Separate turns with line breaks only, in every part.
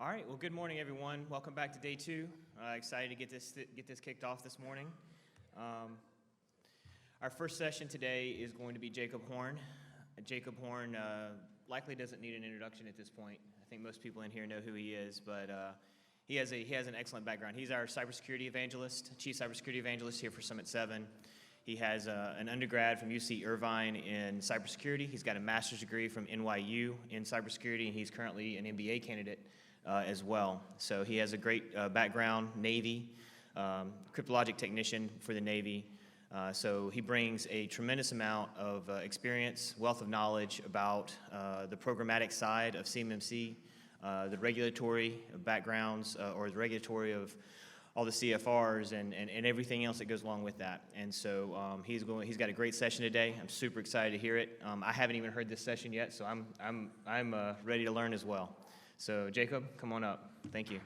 All right, well, good morning, everyone. Welcome back to day two. Excited to get this kicked off this morning. Our first session today is going to be Jacob Horn. Jacob Horn likely doesn't need an introduction at this point. I think most people in here know who he is, but he has an excellent background. He's our cybersecurity evangelist, chief cybersecurity evangelist here for Summit 7. He has an undergrad from UC Irvine in cybersecurity. He's got a master's degree from NYU in cybersecurity, and he's currently an MBA candidate as well. So he has a great background, Navy, cryptologic technician for the Navy. So he brings a tremendous amount of experience, wealth of knowledge about the programmatic side of CMMC, the regulatory backgrounds, or the regulatory of all the CFRs and everything else that goes along with that. And so he's got a great session today. I'm super excited to hear it. I haven't even heard this session yet, so I'm ready to learn as well. So Jacob, come on up. Thank you.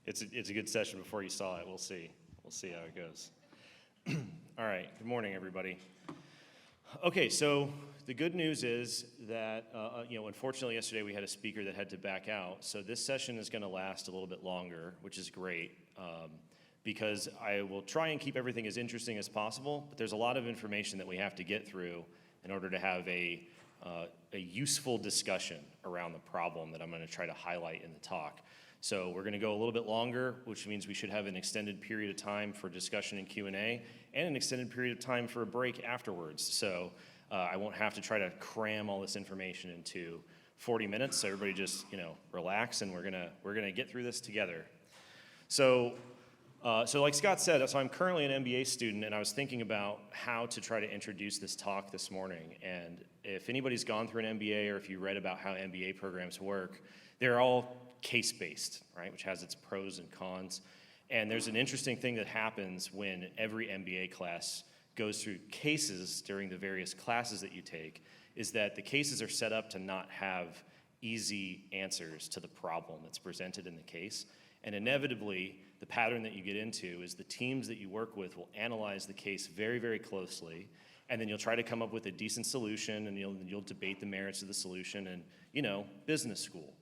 It's a good session before you saw it. We'll see. We'll see how it goes. All right. Good morning, everybody. Okay, so the good news is that, unfortunately yesterday we had a speaker that had to back out. So this session is going to last a little bit longer, which is great, because I will try and keep everything as interesting as possible, but there's a lot of information that we have to get through in order to have a useful discussion around the problem that I'm going to try to highlight in the talk. So we're going to go a little bit longer, which means we should have an extended period of time for discussion and Q&A, and an extended period of time for a break afterwards. So I won't have to try to cram all this information into 40 minutes. So everybody just relax, and we're gonna get through this together. So like Scott said, so I'm currently an MBA student, and I was thinking about how to try to introduce this talk this morning. And if anybody's gone through an MBA, or if you read about how MBA programs work, they're all case-based, right, which has its pros and cons. And there's an interesting thing that happens when every MBA class goes through cases during the various classes that you take, is that the cases are set up to not have easy answers to the problem that's presented in the case. And inevitably, the pattern that you get into is the teams that you work with will analyze the case very, very closely, and then you'll try to come up with a decent solution, and you'll debate the merits of the solution, and business school.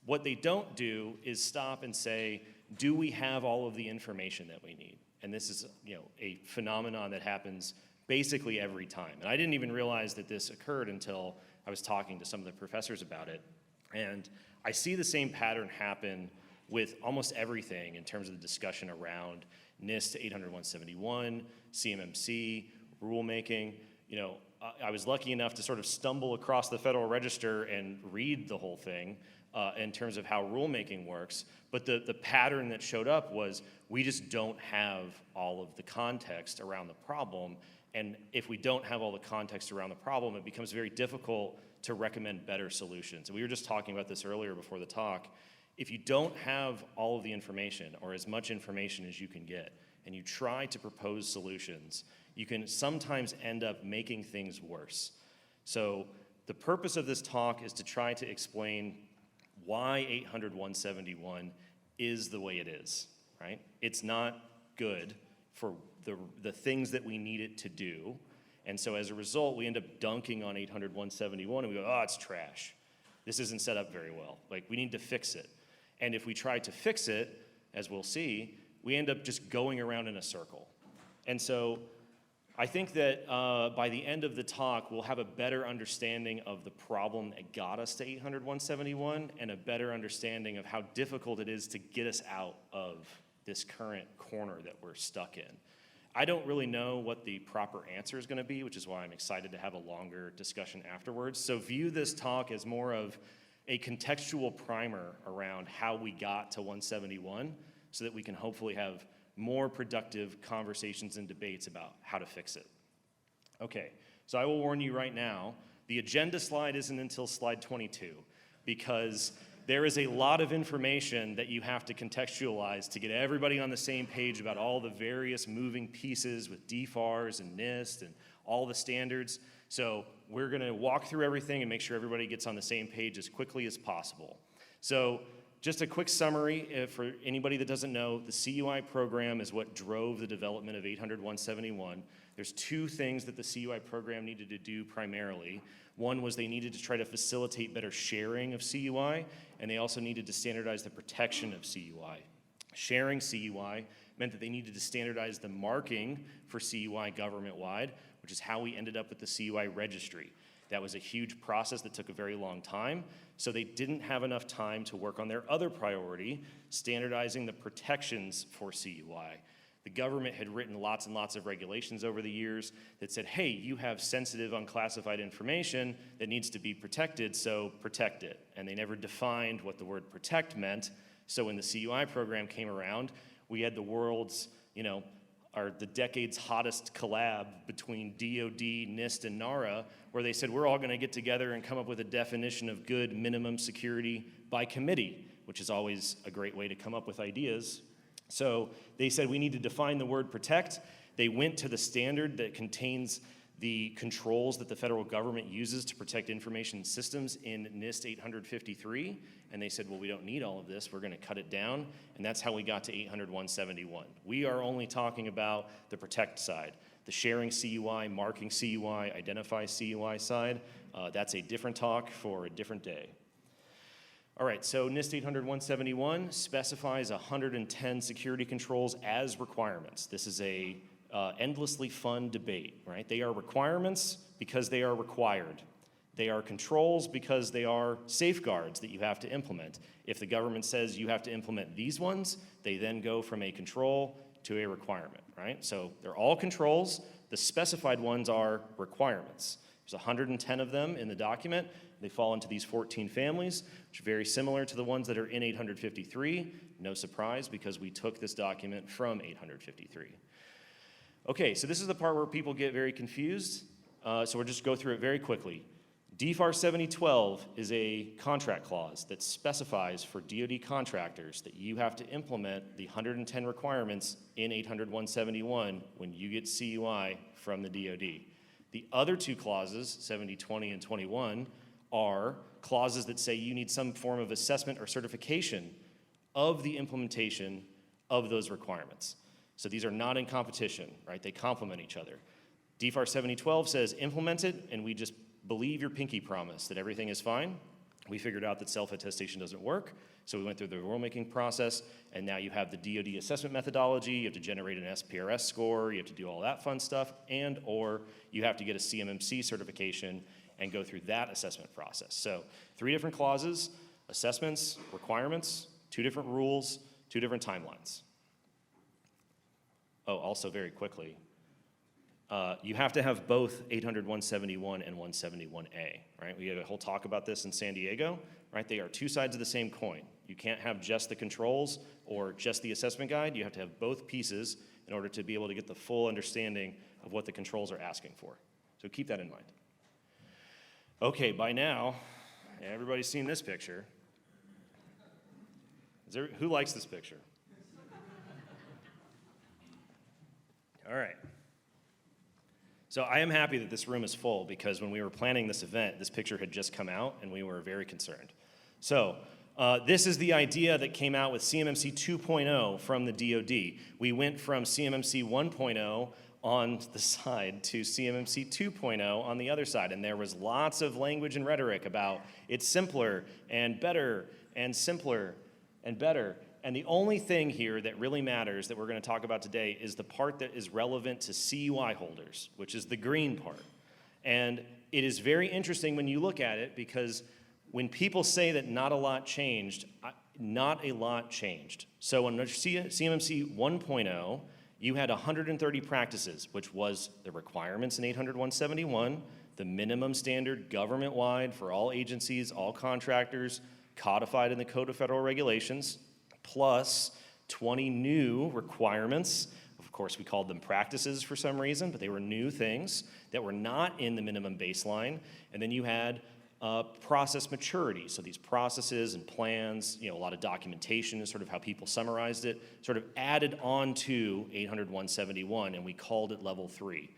What they don't do is stop and say, do we have all of the information that we need? And this is a phenomenon that happens basically every time. And I didn't even realize that this occurred until I was talking to some of the professors about it. And I see the same pattern happen with almost everything in terms of the discussion around NIST 800-171, CMMC, rulemaking. I was lucky enough to sort of stumble across the Federal Register and read the whole thing in terms of how rulemaking works. But the pattern that showed up was we just don't have all of the context around the problem. And if we don't have all the context around the problem, it becomes very difficult to recommend better solutions. And we were just talking about this earlier before the talk. If you don't have all of the information, or as much information as you can get, and you try to propose solutions, you can sometimes end up making things worse. So the purpose of this talk is to try to explain why 800-171 is the way it is, right? It's not good for the things that we need it to do. And so as a result, we end up dunking on 800-171, and we go, oh, it's trash. This isn't set up very well. Like, we need to fix it. And if we try to fix it, as we'll see, we end up just going around in a circle. And so I think that by the end of the talk, we'll have a better understanding of the problem that got us to 800-171, and a better understanding of how difficult it is to get us out of this current corner that we're stuck in. I don't really know what the proper answer is going to be, which is why I'm excited to have a longer discussion afterwards. So view this talk as more of a contextual primer around how we got to 171, so that we can hopefully have more productive conversations and debates about how to fix it. Okay, so I will warn you right now, the agenda slide isn't until slide 22, because there is a lot of information that you have to contextualize to get everybody on the same page about all the various moving pieces with DFARS and NIST and all the standards. So we're gonna walk through everything and make sure everybody gets on the same page as quickly as possible. So just a quick summary for anybody that doesn't know, the CUI program is what drove the development of 800-171. There's two things that the CUI program needed to do primarily. One was they needed to try to facilitate better sharing of CUI, and they also needed to standardize the protection of CUI. Sharing CUI meant that they needed to standardize the marking for CUI government-wide, which is how we ended up with the CUI registry. That was a huge process that took a very long time, so they didn't have enough time to work on their other priority, standardizing the protections for CUI. The government had written lots and lots of regulations over the years that said, hey, you have sensitive, unclassified information that needs to be protected, so protect it. And they never defined what the word protect meant, so when the CUI program came around, we had the world's, the decade's hottest collab between DoD, NIST, and NARA, where they said, we're all gonna get together and come up with a definition of good minimum security by committee, which is always a great way to come up with ideas. So they said we need to define the word protect. They went to the standard that contains the controls that the federal government uses to protect information systems in NIST 853, and they said, well, we don't need all of this, we're gonna cut it down, and that's how we got to 800-171. We are only talking about the protect side. The sharing CUI, marking CUI, identify CUI side, that's a different talk for a different day. All right, so NIST 800-171 specifies 110 security controls as requirements. This is a endlessly fun debate, right? They are requirements because they are required. They are controls because they are safeguards that you have to implement. If the government says you have to implement these ones, they then go from a control to a requirement, right? So they're all controls. The specified ones are requirements. There's 110 of them in the document. They fall into these 14 families, which are very similar to the ones that are in 853. No surprise, because we took this document from 853. Okay, so this is the part where people get very confused. So we'll just go through it very quickly. DFAR 7012 is a contract clause that specifies for DoD contractors that you have to implement the 110 requirements in 800-171 when you get CUI from the DoD. The other two clauses, 7020 and 21, are clauses that say you need some form of assessment or certification of the implementation of those requirements. So these are not in competition, right? They complement each other. DFAR 7012 says implement it, and we just believe your pinky promise that everything is fine. We figured out that self-attestation doesn't work, so we went through the rulemaking process, and now you have the DoD assessment methodology, you have to generate an SPRS score, you have to do all that fun stuff, or you have to get a CMMC certification and go through that assessment process. So 3 different clauses, assessments, requirements, 2 different rules, 2 different timelines. Oh, also very quickly, you have to have both 800-171 and 171A, right? We had a whole talk about this in San Diego, right? They are 2 sides of the same coin. You can't have just the controls or just the assessment guide. You have to have both pieces in order to be able to get the full understanding of what the controls are asking for. So keep that in mind. Okay, by now, everybody's seen this picture. Who likes this picture? All right. So I am happy that this room is full because when we were planning this event, this picture had just come out and we were very concerned. So this is the idea that came out with CMMC 2.0 from the DoD. We went from CMMC 1.0 on the side to CMMC 2.0 on the other side, and there was lots of language and rhetoric about it's simpler and better and simpler and better. And the only thing here that really matters that we're going to talk about today is the part that is relevant to CUI holders, which is the green part. And it is very interesting when you look at it because when people say that not a lot changed, not a lot changed. So under CMMC 1.0, you had 130 practices, which was the requirements in 800-171, the minimum standard government-wide for all agencies, all contractors, codified in the Code of Federal Regulations, plus 20 new requirements. Of course, we called them practices for some reason, but they were new things that were not in the minimum baseline. And then you had process maturity. So these processes and plans, a lot of documentation is sort of how people summarized it, sort of added on to 800-171, and we called it level 3.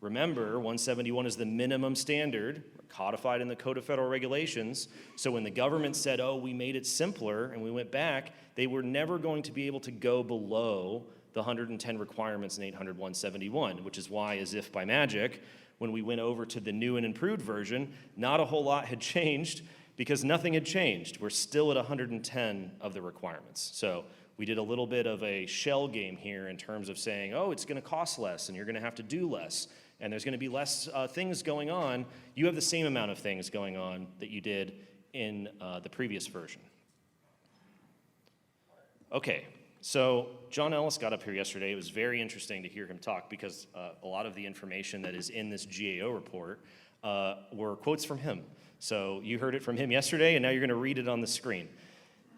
Remember, 171 is the minimum standard, codified in the Code of Federal Regulations. So when the government said, oh, we made it simpler, and we went back, they were never going to be able to go below the 110 requirements in 800-171, which is why, as if by magic, when we went over to the new and improved version, not a whole lot had changed because nothing had changed. We're still at 110 of the requirements. So we did a little bit of a shell game here in terms of saying, oh, it's going to cost less and you're going to have to do less and there's going to be less things going on. You have the same amount of things going on that you did in the previous version. Okay, so John Ellis got up here yesterday. It was very interesting to hear him talk because a lot of the information that is in this GAO report were quotes from him. So you heard it from him yesterday and now you're going to read it on the screen.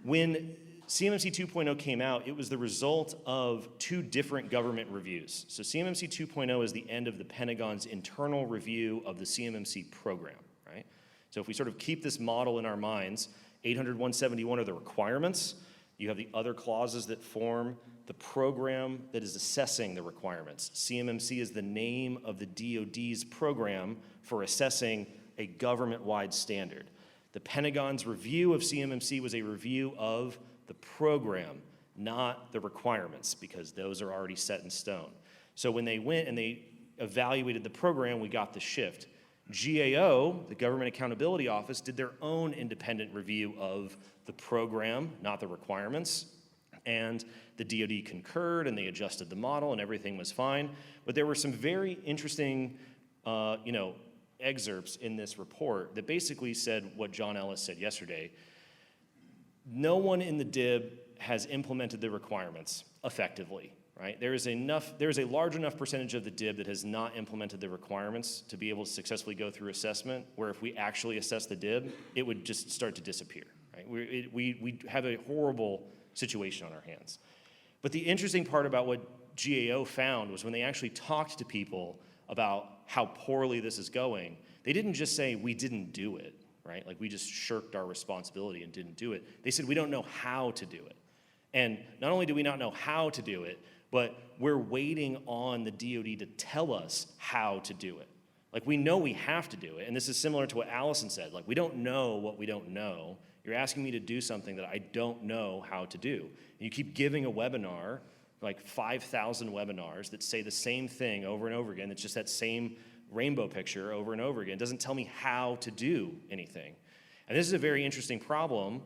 When CMMC 2.0 came out, it was the result of two different government reviews. So CMMC 2.0 is the end of the Pentagon's internal review of the CMMC program, right? So if we sort of keep this model in our minds, 800-171 are the requirements. You have the other clauses that form the program that is assessing the requirements. CMMC is the name of the DoD's program for assessing a government-wide standard. The Pentagon's review of CMMC was a review of the program, not the requirements, because those are already set in stone. So when they went and they evaluated the program, we got the shift. GAO, the Government Accountability Office, did their own independent review of the program, not the requirements, and the DoD concurred and they adjusted the model and everything was fine. But there were some very interesting excerpts in this report that basically said what John Ellis said yesterday. No one in the DIB has implemented the requirements effectively, right? There is a large enough percentage of the DIB that has not implemented the requirements to be able to successfully go through assessment, where if we actually assess the DIB, it would just start to disappear, right? We have a horrible situation on our hands. But the interesting part about what GAO found was when they actually talked to people about how poorly this is going, they didn't just say, we didn't do it. Right? Like we just shirked our responsibility and didn't do it. They said we don't know how to do it. And not only do we not know how to do it, but we're waiting on the DoD to tell us how to do it. Like we know we have to do it. And this is similar to what Allison said. Like we don't know what we don't know. You're asking me to do something that I don't know how to do. And you keep giving a webinar, like 5,000 webinars that say the same thing over and over again. It's just that same rainbow picture over and over again. It doesn't tell me how to do anything. And this is a very interesting problem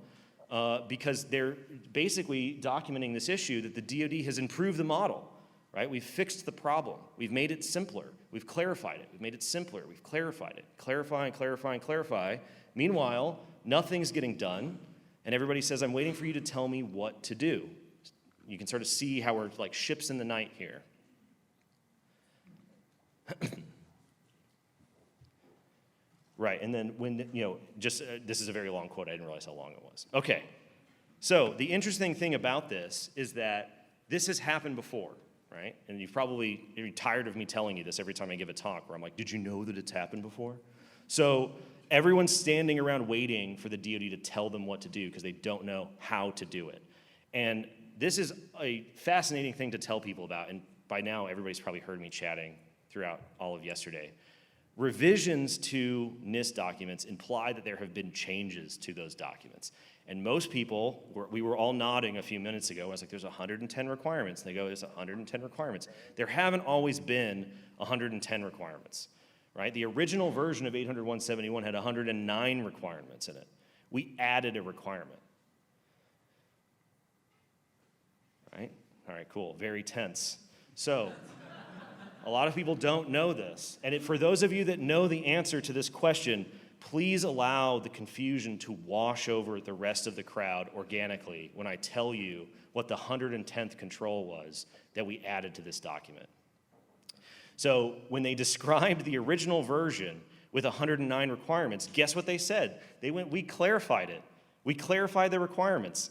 because they're basically documenting this issue that the DoD has improved the model, right? We've fixed the problem. We've made it simpler. We've clarified it. We've made it simpler. We've clarified it. Clarify and clarify and clarify. Meanwhile, nothing's getting done, and everybody says, I'm waiting for you to tell me what to do. You can sort of see how we're like ships in the night here. Right, and then when, this is a very long quote. I didn't realize how long it was. Okay, so the interesting thing about this is that this has happened before, right? And you're tired of me telling you this every time I give a talk where I'm like, did you know that it's happened before? So everyone's standing around waiting for the DoD to tell them what to do because they don't know how to do it. And this is a fascinating thing to tell people about, and by now everybody's probably heard me chatting throughout all of yesterday. Revisions to NIST documents imply that there have been changes to those documents. And most people, we were all nodding a few minutes ago. I was like, there's 110 requirements. And they go, there's 110 requirements. There haven't always been 110 requirements, right? The original version of 800-171 had 109 requirements in it. We added a requirement, right? All right, cool, very tense. So, a lot of people don't know this. And for those of you that know the answer to this question, please allow the confusion to wash over the rest of the crowd organically when I tell you what the 110th control was that we added to this document. So when they described the original version with 109 requirements, guess what they said? They went, we clarified it. We clarified the requirements.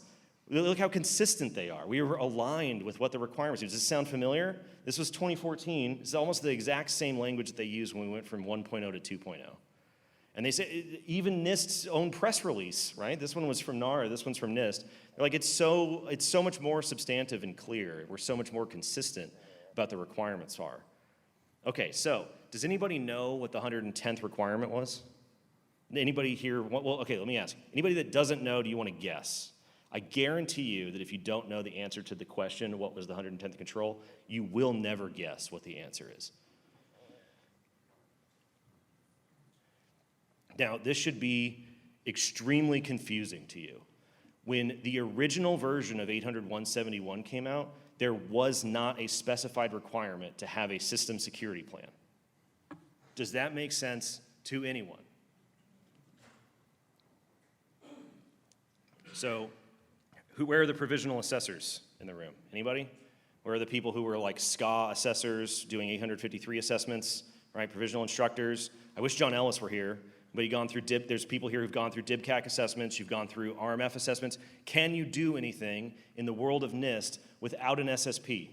Look how consistent they are. We were aligned with what the requirements are. Does this sound familiar? This was 2014. It's almost the exact same language that they used when we went from 1.0 to 2.0. And they say, even NIST's own press release, right? This one was from NARA, this one's from NIST. They're like, it's so much more substantive and clear. We're so much more consistent about the requirements are. Okay, so does anybody know what the 110th requirement was? Anybody here, well, okay, let me ask. Anybody that doesn't know, do you want to guess? I guarantee you that if you don't know the answer to the question, what was the 110th control, you will never guess what the answer is. Now, this should be extremely confusing to you. When the original version of 800.171 came out, there was not a specified requirement to have a system security plan. Does that make sense to anyone? So, where are the provisional assessors in the room? Anybody? Where are the people who were like SCA assessors doing 853 assessments, right? Provisional instructors. I wish John Ellis were here, but you've gone through there's people here who've gone through DIBCAC assessments, you've gone through RMF assessments. Can you do anything in the world of NIST without an SSP?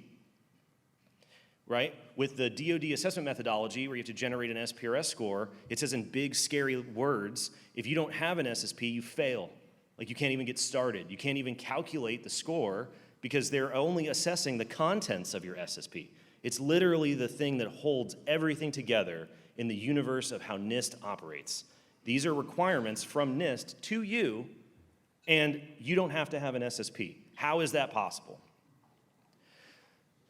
Right? With the DoD assessment methodology, where you have to generate an SPRS score, it says in big, scary words, if you don't have an SSP, you fail. Like, you can't even get started. You can't even calculate the score because they're only assessing the contents of your SSP. It's literally the thing that holds everything together in the universe of how NIST operates. These are requirements from NIST to you, and you don't have to have an SSP. How is that possible?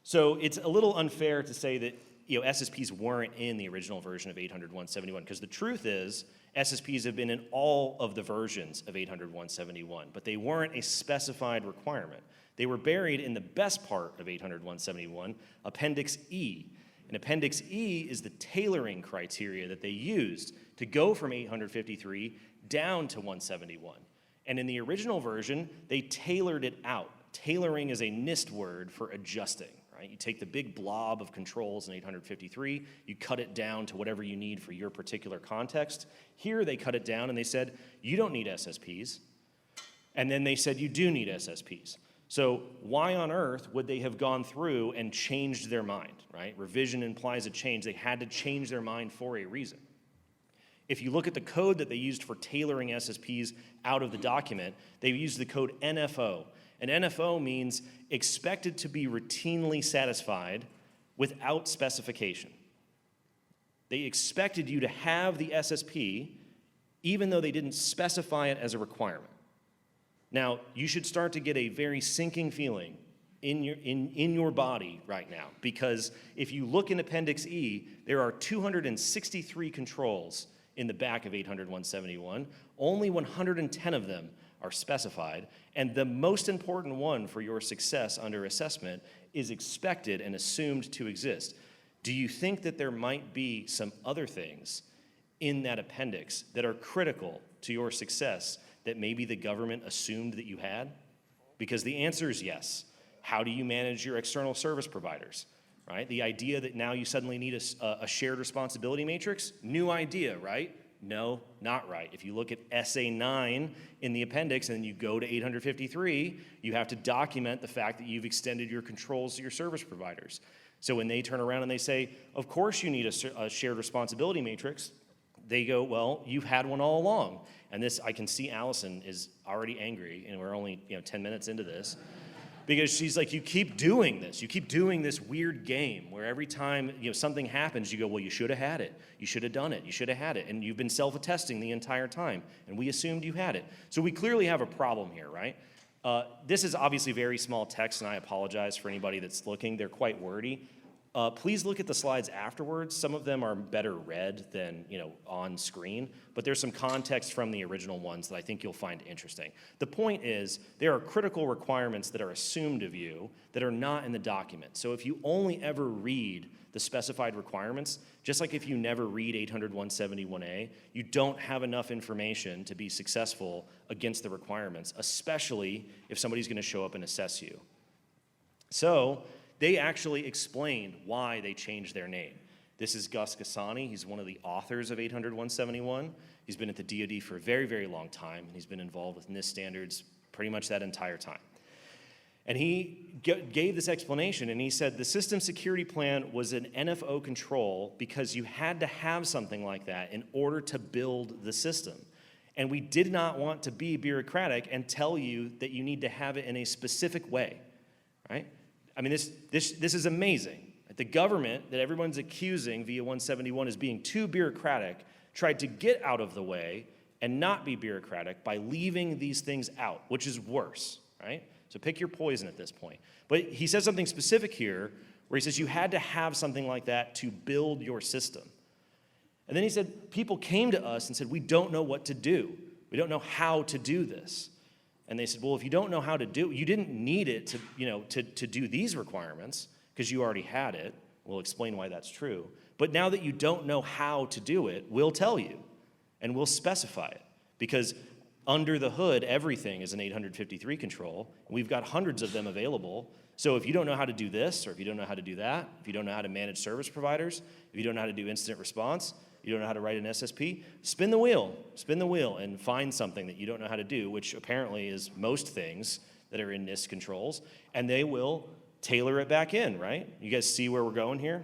So it's a little unfair to say that SSPs weren't in the original version of 800.171, because the truth is SSPs have been in all of the versions of 800.171, but they weren't a specified requirement. They were buried in the best part of 800.171, Appendix E. And Appendix E is the tailoring criteria that they used to go from 853 down to 171. And in the original version, they tailored it out. Tailoring is a NIST word for adjusting. Right? You take the big blob of controls in 853, you cut it down to whatever you need for your particular context. Here they cut it down and they said, you don't need SSPs. And then they said, you do need SSPs. So why on earth would they have gone through and changed their mind, right? Revision implies a change. They had to change their mind for a reason. If you look at the code that they used for tailoring SSPs out of the document, they used the code NFO. And NFO means expected to be routinely satisfied without specification. They expected you to have the SSP even though they didn't specify it as a requirement. Now, you should start to get a very sinking feeling in your body right now, because if you look in Appendix E, there are 263 controls in the back of 800.171. Only 110 of them are specified, and the most important one for your success under assessment is expected and assumed to exist. Do you think that there might be some other things in that appendix that are critical to your success that maybe the government assumed that you had? Because the answer is yes. How do you manage your external service providers? Right? The idea that now you suddenly need a shared responsibility matrix, new idea, right? No, not right. If you look at SA9 in the appendix and then you go to 853, you have to document the fact that you've extended your controls to your service providers. So when they turn around and they say, of course you need a shared responsibility matrix, they go, well, you've had one all along. And this, I can see Allison is already angry, and we're only 10 minutes into this. Because she's like, you keep doing this. You keep doing this weird game where every time something happens, you go, well, you should have had it. You should have done it. You should have had it. And you've been self-attesting the entire time. And we assumed you had it. So we clearly have a problem here, right? This is obviously very small text, and I apologize for anybody that's looking. They're quite wordy. Please look at the slides afterwards. Some of them are better read than on screen, but there's some context from the original ones that I think you'll find interesting. The point is, there are critical requirements that are assumed of you that are not in the document. So if you only ever read the specified requirements, just like if you never read 800.171A, you don't have enough information to be successful against the requirements, especially if somebody's going to show up and assess you. So they actually explained why they changed their name. This is Gus Gasani. He's one of the authors of 800.171. He's been at the DoD for a very, very long time, and he's been involved with NIST standards pretty much that entire time. And he gave this explanation, and he said the system security plan was an NFO control because you had to have something like that in order to build the system. And we did not want to be bureaucratic and tell you that you need to have it in a specific way, right? I mean, this is amazing. The government that everyone's accusing via 171 as being too bureaucratic tried to get out of the way and not be bureaucratic by leaving these things out, which is worse, right? So pick your poison at this point. But he says something specific here where he says you had to have something like that to build your system. And then he said, people came to us and said, we don't know what to do. We don't know how to do this. And they said, well, if you don't know how to do it, you didn't need it to do these requirements because you already had it. We'll explain why that's true. But now that you don't know how to do it, we'll tell you and we'll specify it because under the hood, everything is an 853 control. And we've got hundreds of them available. So if you don't know how to do this, or if you don't know how to do that, if you don't know how to manage service providers, if you don't know how to do incident response, you don't know how to write an SSP, spin the wheel and find something that you don't know how to do, which apparently is most things that are in NIST controls, and they will tailor it back in, right? You guys see where we're going here?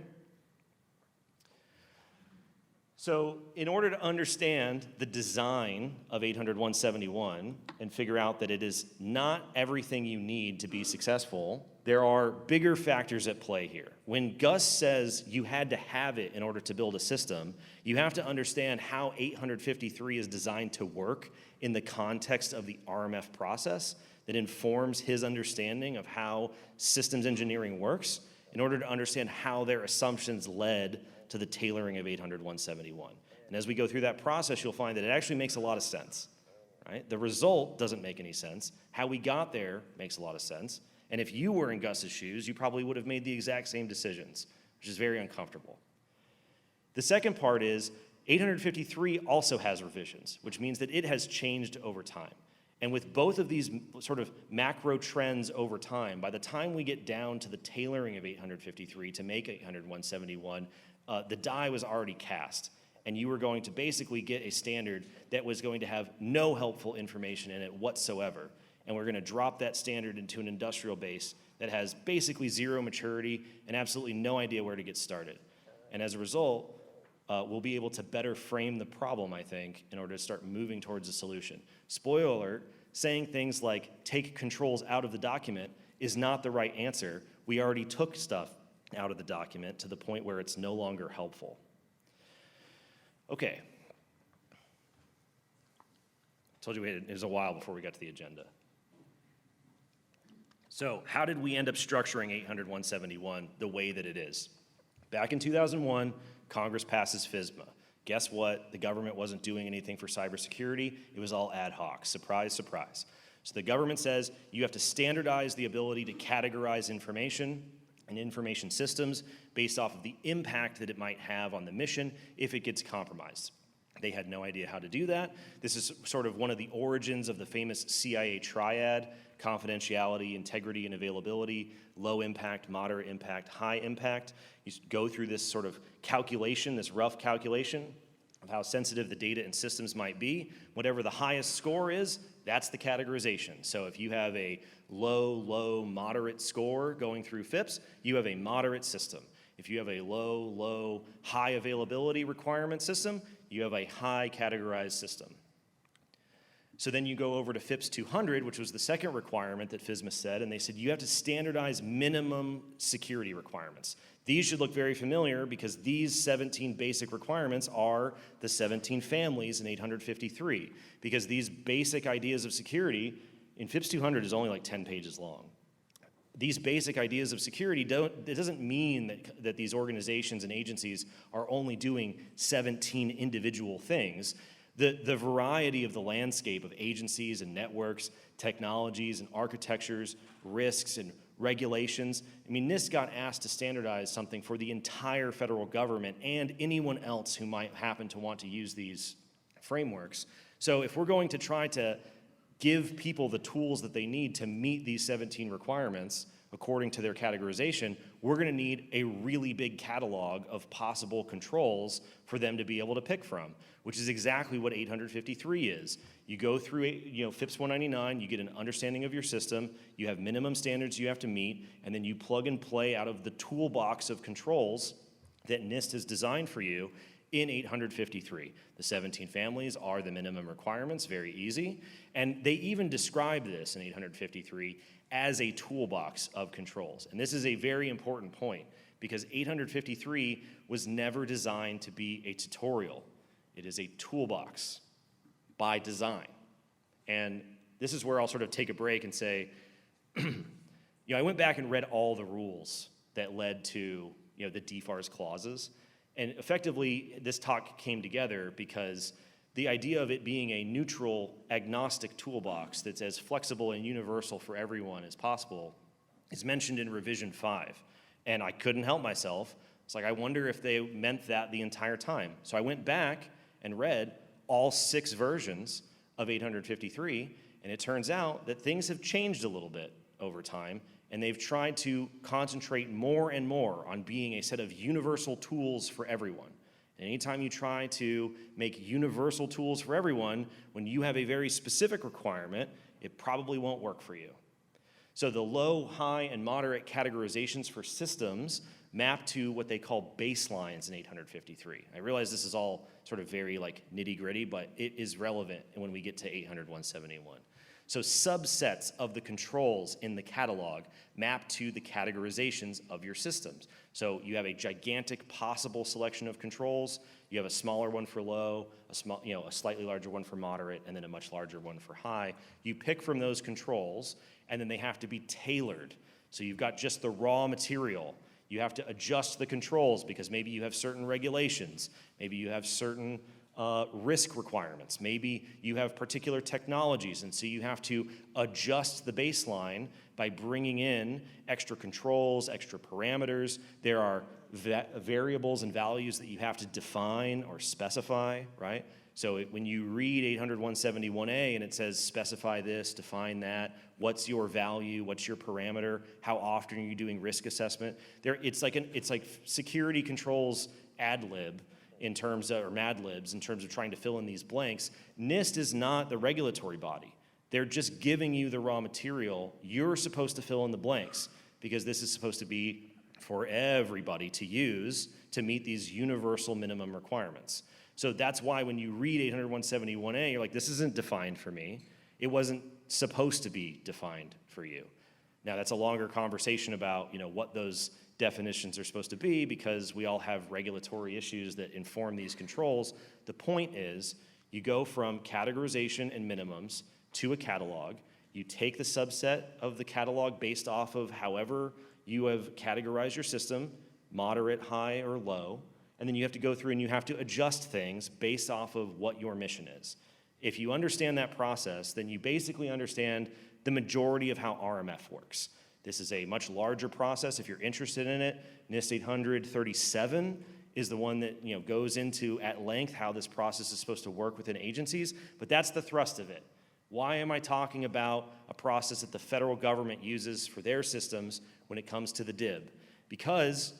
So in order to understand the design of 800.171 and figure out that it is not everything you need to be successful, there are bigger factors at play here. When Gus says you had to have it in order to build a system, you have to understand how 853 is designed to work in the context of the RMF process that informs his understanding of how systems engineering works in order to understand how their assumptions led to the tailoring of 800.171. And as we go through that process, you'll find that it actually makes a lot of sense, right? The result doesn't make any sense. How we got there makes a lot of sense. And if you were in Gus's shoes, you probably would have made the exact same decisions, which is very uncomfortable. The second part is 853 also has revisions, which means that it has changed over time. And with both of these sort of macro trends over time, by the time we get down to the tailoring of 853 to make 800.171, the die was already cast. And you were going to basically get a standard that was going to have no helpful information in it whatsoever. And we're going to drop that standard into an industrial base that has basically zero maturity and absolutely no idea where to get started. And as a result, we'll be able to better frame the problem, I think, in order to start moving towards a solution. Spoiler alert, saying things like take controls out of the document is not the right answer. We already took stuff out of the document to the point where it's no longer helpful. Okay. Told you it was a while before we got to the agenda. So how did we end up structuring 800.171 the way that it is? Back in 2001, Congress passes FISMA. Guess what? The government wasn't doing anything for cybersecurity. It was all ad hoc. Surprise, surprise. So the government says you have to standardize the ability to categorize information and information systems based off of the impact that it might have on the mission if it gets compromised. They had no idea how to do that. This is sort of one of the origins of the famous CIA triad: confidentiality, integrity, and availability, low impact, moderate impact, high impact. You go through this sort of calculation, this rough calculation of how sensitive the data and systems might be. Whatever the highest score is, that's the categorization. So if you have a low, moderate score going through FIPS, you have a moderate system. If you have a low, high availability requirement system, you have a high categorized system. So then you go over to FIPS 200, which was the second requirement that FISMA said, and they said you have to standardize minimum security requirements. These should look very familiar because these 17 basic requirements are the 17 families in 853, because these basic ideas of security in FIPS 200 is only like 10 pages long. These basic ideas of security it doesn't mean that these organizations and agencies are only doing 17 individual things. The variety of the landscape of agencies and networks, technologies and architectures, risks and regulations. I mean, NIST got asked to standardize something for the entire federal government and anyone else who might happen to want to use these frameworks. So if we're going to try to give people the tools that they need to meet these 17 requirements according to their categorization, we're going to need a really big catalog of possible controls for them to be able to pick from, which is exactly what 853 is. You go through FIPS 199, you get an understanding of your system, you have minimum standards you have to meet, and then you plug and play out of the toolbox of controls that NIST has designed for you in 853. The 17 families are the minimum requirements, very easy. And they even describe this in 853 as a toolbox of controls. And this is a very important point because 853 was never designed to be a tutorial. It is a toolbox by design. And this is where I'll sort of take a break and say, I went back and read all the rules that led to the DFARS clauses. And effectively, this talk came together because the idea of it being a neutral, agnostic toolbox that's as flexible and universal for everyone as possible is mentioned in Revision 5. And I couldn't help myself. It's like, I wonder if they meant that the entire time. So I went back and read all 6 versions of 853, and it turns out that things have changed a little bit over time, and they've tried to concentrate more and more on being a set of universal tools for everyone. And anytime you try to make universal tools for everyone, when you have a very specific requirement, it probably won't work for you. So the low, high, and moderate categorizations for systems map to what they call baselines in 853. I realize this is all sort of very nitty-gritty, but it is relevant when we get to 800-171. So subsets of the controls in the catalog map to the categorizations of your systems. So you have a gigantic possible selection of controls. You have a smaller one for low, a slightly larger one for moderate, and then a much larger one for high. You pick from those controls, and then they have to be tailored. So you've got just the raw material. You have to adjust the controls because maybe you have certain regulations. Maybe you have certain risk requirements. Maybe you have particular technologies, and so you have to adjust the baseline by bringing in extra controls, extra parameters. There are variables and values that you have to define or specify, right? So when you read 800-171A and it says specify this, define that, what's your value, what's your parameter, how often are you doing risk assessment? It's like security controls ad lib in terms of, or Mad Libs in terms of trying to fill in these blanks. NIST is not the regulatory body. They're just giving you the raw material. You're supposed to fill in the blanks because this is supposed to be for everybody to use to meet these universal minimum requirements. So that's why when you read 800-171A, you're like, this isn't defined for me. It wasn't supposed to be defined for you. Now that's a longer conversation about what those definitions are supposed to be because we all have regulatory issues that inform these controls. The point is you go from categorization and minimums to a catalog. You take the subset of the catalog based off of however you have categorized your system, moderate, high, or low, and then you have to go through and you have to adjust things based off of what your mission is. If you understand that process, then you basically understand the majority of how RMF works. This is a much larger process. If you're interested in it, NIST 837 is the one that goes into at length how this process is supposed to work within agencies, but that's the thrust of it. Why am I talking about a process that the federal government uses for their systems when it comes to the DIB? Because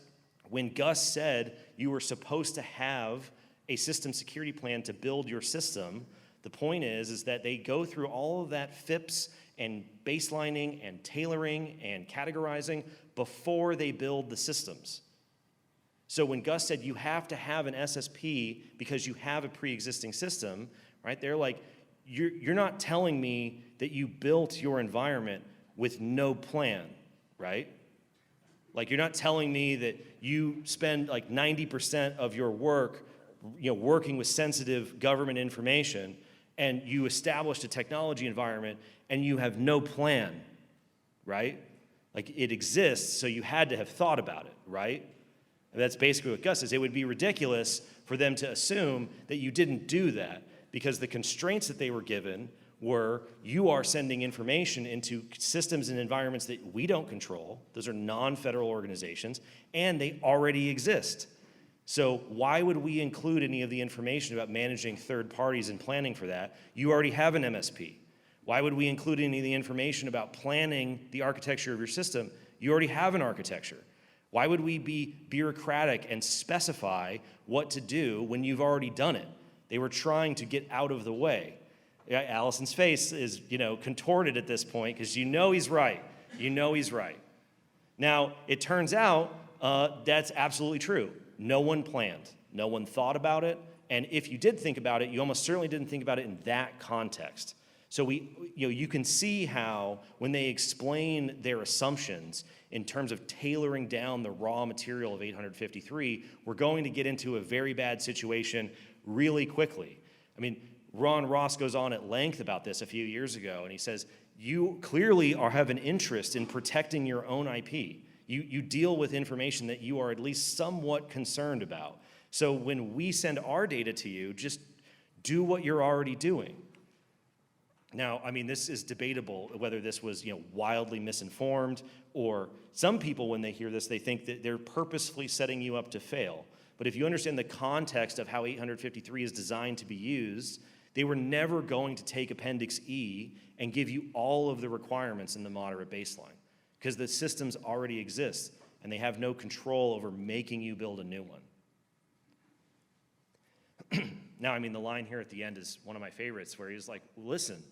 when Gus said you were supposed to have a system security plan to build your system, the point is that they go through all of that FIPS and baselining and tailoring and categorizing before they build the systems. So when Gus said you have to have an SSP because you have a pre-existing system, right? They're like, you're not telling me that you built your environment with no plan, right? Like you're not telling me that you spend like 90% of your work, working with sensitive government information, and you established a technology environment and you have no plan, right? Like it exists, so you had to have thought about it, right? And that's basically what Gus says. It would be ridiculous for them to assume that you didn't do that because the constraints that they were given were you are sending information into systems and environments that we don't control. Those are non-federal organizations, and they already exist. So why would we include any of the information about managing third parties and planning for that? You already have an MSP. Why would we include any of the information about planning the architecture of your system? You already have an architecture. Why would we be bureaucratic and specify what to do when you've already done it? They were trying to get out of the way. Allison's face is, contorted at this point because he's right. He's right. Now, it turns out that's absolutely true. No one planned. No one thought about it. And if you did think about it, you almost certainly didn't think about it in that context. So you can see how when they explain their assumptions in terms of tailoring down the raw material of 853, we're going to get into a very bad situation really quickly. I mean, Ron Ross goes on at length about this a few years ago, and he says, you clearly have an interest in protecting your own IP. You deal with information that you are at least somewhat concerned about. So when we send our data to you, just do what you're already doing. Now, I mean, this is debatable whether this was, wildly misinformed, or some people, when they hear this, they think that they're purposefully setting you up to fail. But if you understand the context of how 853 is designed to be used, they were never going to take Appendix E and give you all of the requirements in the moderate baseline, because the systems already exist, and they have no control over making you build a new one. Now, I mean, the line here at the end is one of my favorites, where he's like, listen,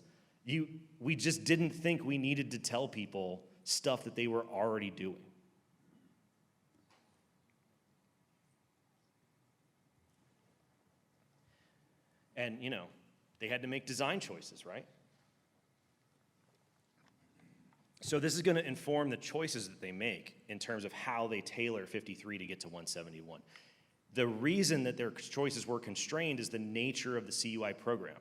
we just didn't think we needed to tell people stuff that they were already doing. And, they had to make design choices, right? So this is going to inform the choices that they make in terms of how they tailor 53 to get to 171. The reason that their choices were constrained is the nature of the CUI program.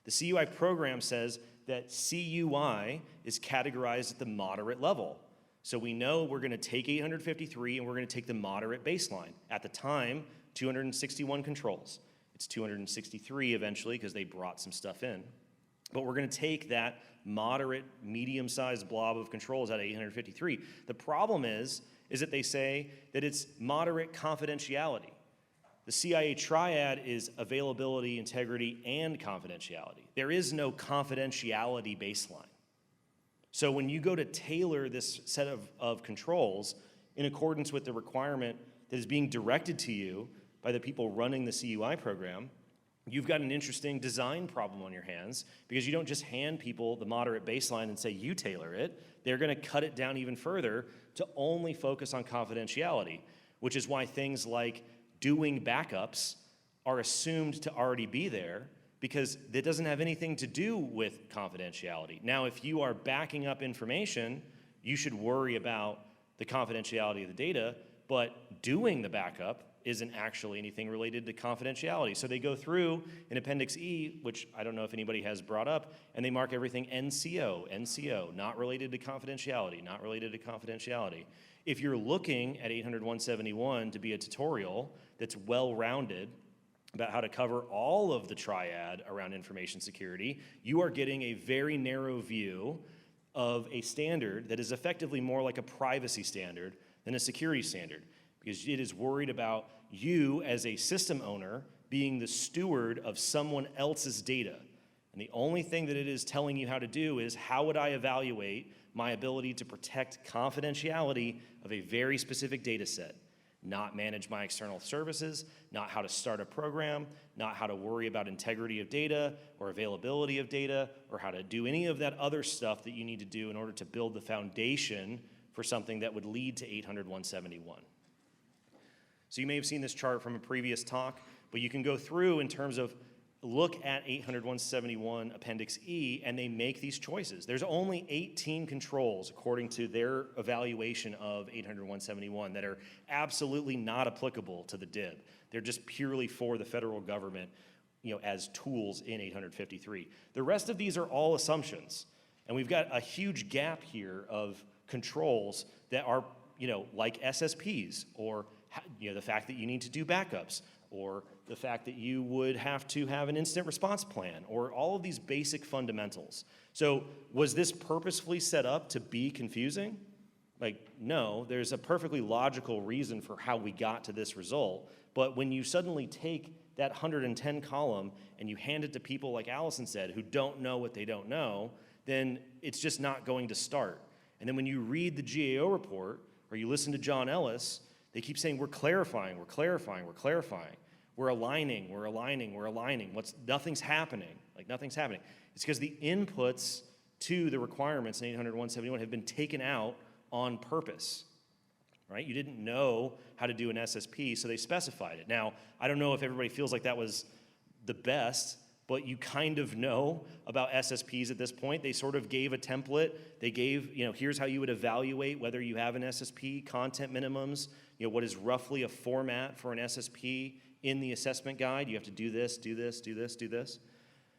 The CUI program says that CUI is categorized at the moderate level. So we know we're going to take 853 and we're going to take the moderate baseline. At the time, 261 controls. It's 263 eventually because they brought some stuff in. But we're going to take that moderate, medium-sized blob of controls out of 853. The problem is that they say that it's moderate confidentiality. The CIA triad is availability, integrity, and confidentiality. There is no confidentiality baseline. So when you go to tailor this set of controls in accordance with the requirement that is being directed to you by the people running the CUI program, you've got an interesting design problem on your hands, because you don't just hand people the moderate baseline and say you tailor it. They're going to cut it down even further to only focus on confidentiality, which is why things like doing backups are assumed to already be there, because it doesn't have anything to do with confidentiality. Now, if you are backing up information, you should worry about the confidentiality of the data, but doing the backup isn't actually anything related to confidentiality. So they go through in Appendix E, which I don't know if anybody has brought up, and they mark everything NCO, NCO, not related to confidentiality, not related to confidentiality. If you're looking at 800-171 to be a tutorial that's well-rounded about how to cover all of the triad around information security, you are getting a very narrow view of a standard that is effectively more like a privacy standard than a security standard, because it is worried about you as a system owner being the steward of someone else's data. And the only thing that it is telling you how to do is, how would I evaluate my ability to protect confidentiality of a very specific data set? Not manage my external services, not how to start a program, not how to worry about integrity of data or availability of data, or how to do any of that other stuff that you need to do in order to build the foundation for something that would lead to 800-171. So you may have seen this chart from a previous talk, but you can go through in terms of look at 800-171 Appendix E, and they make these choices. There's only 18 controls, according to their evaluation of 800-171, that are absolutely not applicable to the DIB. They're just purely for the federal government, as tools in 853. The rest of these are all assumptions, and we've got a huge gap here of controls that are, like SSPs, or the fact that you need to do backups, or the fact that you would have to have an incident response plan, or all of these basic fundamentals. So was this purposefully set up to be confusing? No, there's a perfectly logical reason for how we got to this result, but when you suddenly take that 110 column and you hand it to people, like Allison said, who don't know what they don't know, then it's just not going to start. And then when you read the GAO report, or you listen to John Ellis, they keep saying, we're clarifying, we're clarifying, we're clarifying. We're aligning, we're aligning, we're aligning. Nothing's happening, nothing's happening. It's because the inputs to the requirements in 800-171 have been taken out on purpose, right? You didn't know how to do an SSP, so they specified it. Now, I don't know if everybody feels like that was the best, but you kind of know about SSPs at this point. They sort of gave a template. They gave, here's how you would evaluate whether you have an SSP, content minimums, what is roughly a format for an SSP in the assessment guide. You have to do this, do this, do this, do this.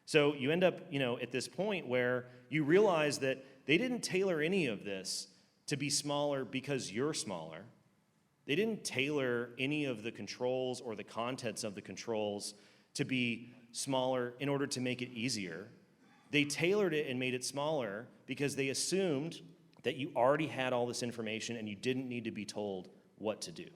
So you end up, at this point where you realize that they didn't tailor any of this to be smaller because you're smaller. They didn't tailor any of the controls or the contents of the controls to be smaller in order to make it easier. They tailored it and made it smaller because they assumed that you already had all this information and you didn't need to be told what to do.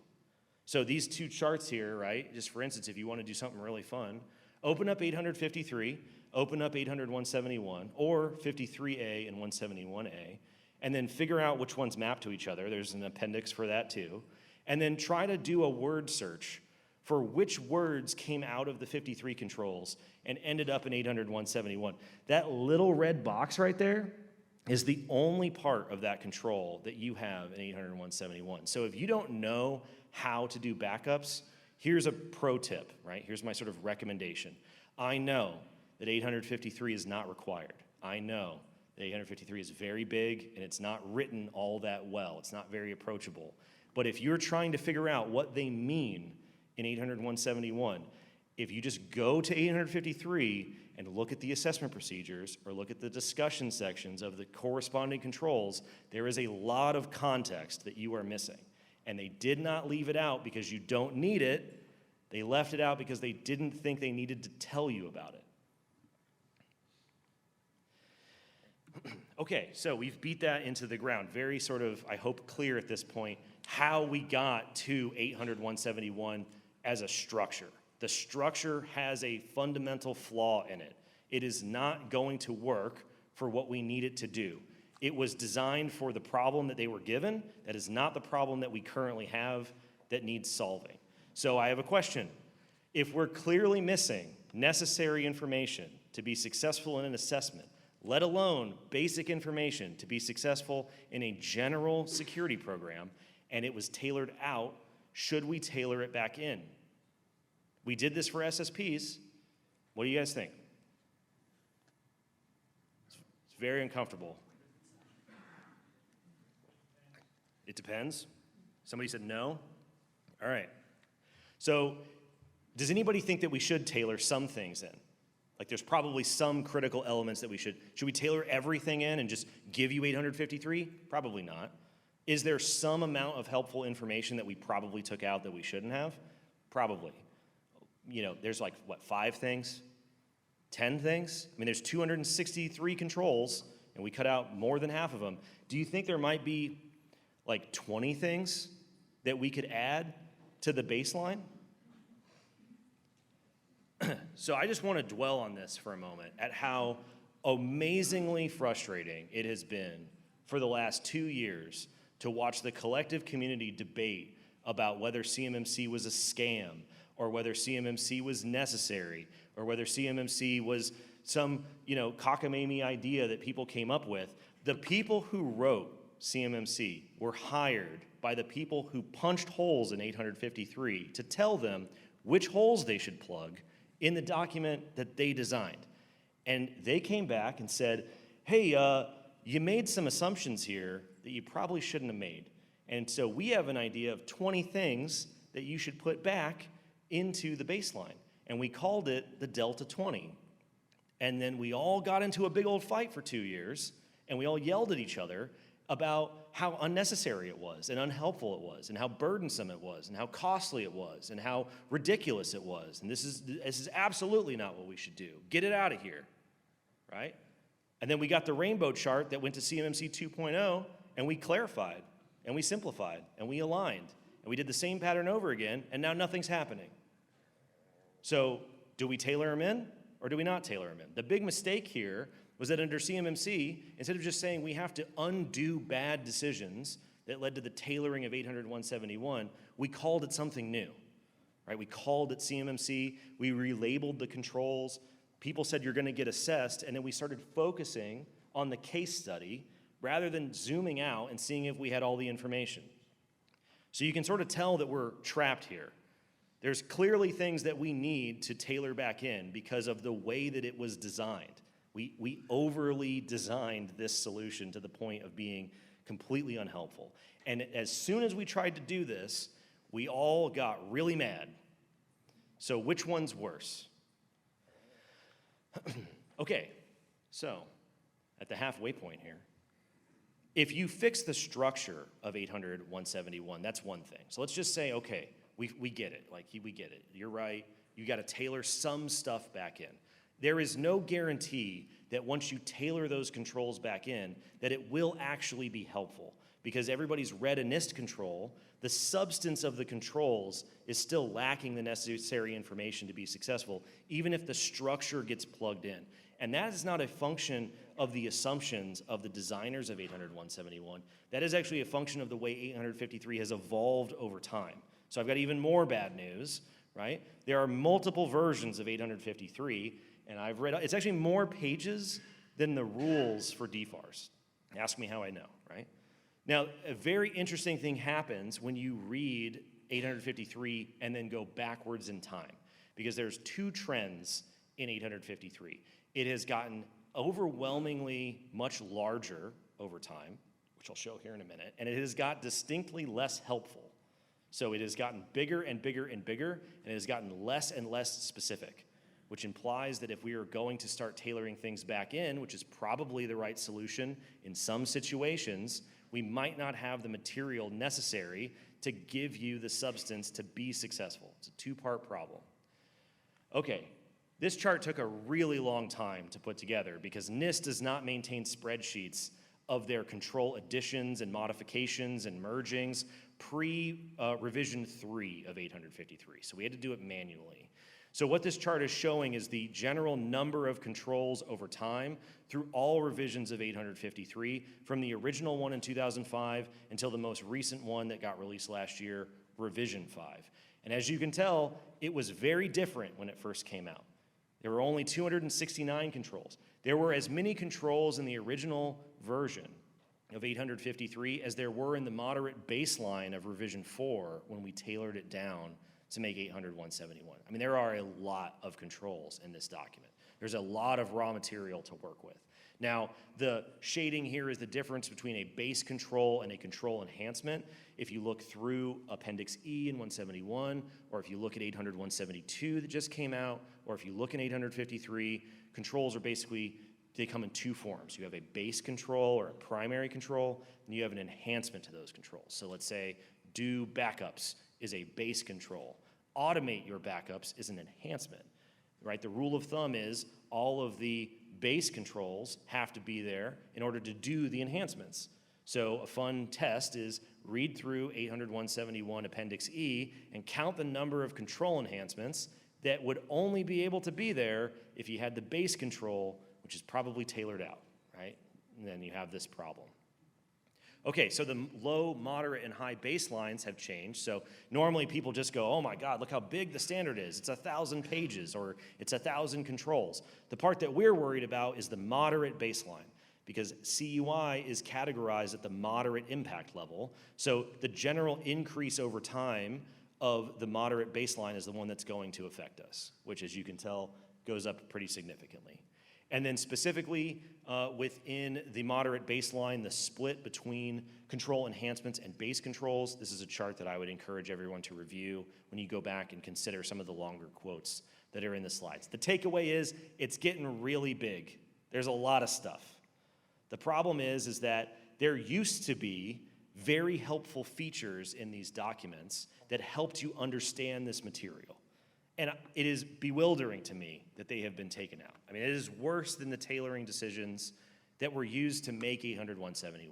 So these two charts here, right, just for instance, if you want to do something really fun, open up 853, open up 800-171, or 53A and 171A, and then figure out which ones map to each other. There's an appendix for that too. And then try to do a word search for which words came out of the 53 controls and ended up in 800-171. That little red box right there is the only part of that control that you have in 800-171. So if you don't know how to do backups, here's a pro tip, right? Here's my sort of recommendation. I know that 853 is not required. I know that 853 is very big and it's not written all that well. It's not very approachable. But if you're trying to figure out what they mean in 800-171, if you just go to 853 and look at the assessment procedures or look at the discussion sections of the corresponding controls, there is a lot of context that you are missing. And they did not leave it out because you don't need it. They left it out because they didn't think they needed to tell you about it. Okay, so we've beat that into the ground. Very sort of, I hope, clear at this point how we got to 800-171 as a structure. The structure has a fundamental flaw in it. It is not going to work for what we need it to do. It was designed for the problem that they were given. That is not the problem that we currently have that needs solving. So I have a question. If we're clearly missing necessary information to be successful in an assessment, let alone basic information to be successful in a general security program, and it was tailored out, should we tailor it back in? We did this for SSPs. What do you guys think? It's very uncomfortable. It depends. Somebody said no. All right. So does anybody think that we should tailor some things in? Like there's probably some critical elements that should we tailor everything in and just give you 853? Probably not. Is there some amount of helpful information that we probably took out that we shouldn't have? Probably. There's like, 5 things? 10 things? I mean, there's 263 controls, and we cut out more than half of them. Do you think there might be like 20 things that we could add to the baseline? So I just want to dwell on this for a moment at how amazingly frustrating it has been for the last 2 years to watch the collective community debate about whether CMMC was a scam or whether CMMC was necessary or whether CMMC was some, cockamamie idea that people came up with. The people who wrote CMMC were hired by the people who punched holes in 853 to tell them which holes they should plug in the document that they designed. And they came back and said, hey, you made some assumptions here that you probably shouldn't have made. And so we have an idea of 20 things that you should put back into the baseline. And we called it the Delta 20. And then we all got into a big old fight for 2 years, and we all yelled at each other about how unnecessary it was and unhelpful it was and how burdensome it was and how costly it was and how ridiculous it was. And this is absolutely not what we should do. Get it out of here, right? And then we got the rainbow chart that went to CMMC 2.0, and we clarified and we simplified and we aligned and we did the same pattern over again, and now nothing's happening. So do we tailor them in or do we not tailor them in? The big mistake here was that under CMMC, instead of just saying we have to undo bad decisions that led to the tailoring of 800-171, we called it something new, right? We called it CMMC, we relabeled the controls, people said you're gonna get assessed, and then we started focusing on the case study rather than zooming out and seeing if we had all the information. So you can sort of tell that we're trapped here. There's clearly things that we need to tailor back in because of the way that it was designed. We overly designed this solution to the point of being completely unhelpful. And as soon as we tried to do this, we all got really mad. So which one's worse? Okay, so at the halfway point here, if you fix the structure of 800.171, that's one thing. So let's just say, okay, we get it. Like, we get it. You're right. You got to tailor some stuff back in. There is no guarantee that once you tailor those controls back in, that it will actually be helpful. Because everybody's read a NIST control, the substance of the controls is still lacking the necessary information to be successful, even if the structure gets plugged in. And that is not a function of the assumptions of the designers of 800.171. That is actually a function of the way 853 has evolved over time. So I've got even more bad news, right? There are multiple versions of 853, and I've read, it's actually more pages than the rules for DFARS. Ask me how I know, right? Now, a very interesting thing happens when you read 853 and then go backwards in time, because there's two trends in 853. It has gotten overwhelmingly much larger over time, which I'll show here in a minute, and it has got distinctly less helpful. So it has gotten bigger and bigger and bigger, and it has gotten less and less specific, which implies that if we are going to start tailoring things back in, which is probably the right solution in some situations, we might not have the material necessary to give you the substance to be successful. It's a two-part problem. Okay, this chart took a really long time to put together because NIST does not maintain spreadsheets of their control additions and modifications and mergings pre-revision 3 of 853. So we had to do it manually. So what this chart is showing is the general number of controls over time through all revisions of 853, from the original one in 2005 until the most recent one that got released last year, revision 5. And as you can tell, it was very different when it first came out. There were only 269 controls. There were as many controls in the original version of 853 as there were in the moderate baseline of revision 4 when we tailored it down to make 800.171. I mean, there are a lot of controls in this document. There's a lot of raw material to work with. Now, the shading here is the difference between a base control and a control enhancement. If you look through Appendix E in 171, or if you look at 800.172 that just came out, or if you look in 853, controls are basically, they come in two forms. You have a base control or a primary control, and you have an enhancement to those controls. So let's say do backups is a base control. Automate your backups is an enhancement, right? The rule of thumb is all of the base controls have to be there in order to do the enhancements. So a fun test is read through 800.171 Appendix E and count the number of control enhancements that would only be able to be there if you had the base control, which is probably tailored out, right? And then you have this problem. Okay, so the low, moderate, and high baselines have changed. So normally people just go, oh my God, look how big the standard is. It's 1,000 pages or it's 1,000 controls. The part that we're worried about is the moderate baseline because CUI is categorized at the moderate impact level. So the general increase over time of the moderate baseline is the one that's going to affect us, which as you can tell goes up pretty significantly. And then specifically within the moderate baseline, the split between control enhancements and base controls, this is a chart that I would encourage everyone to review when you go back and consider some of the longer quotes that are in the slides. The takeaway is it's getting really big. There's a lot of stuff. The problem is that there used to be very helpful features in these documents that helped you understand this material. And it is bewildering to me that they have been taken out. I mean, it is worse than the tailoring decisions that were used to make 800.171.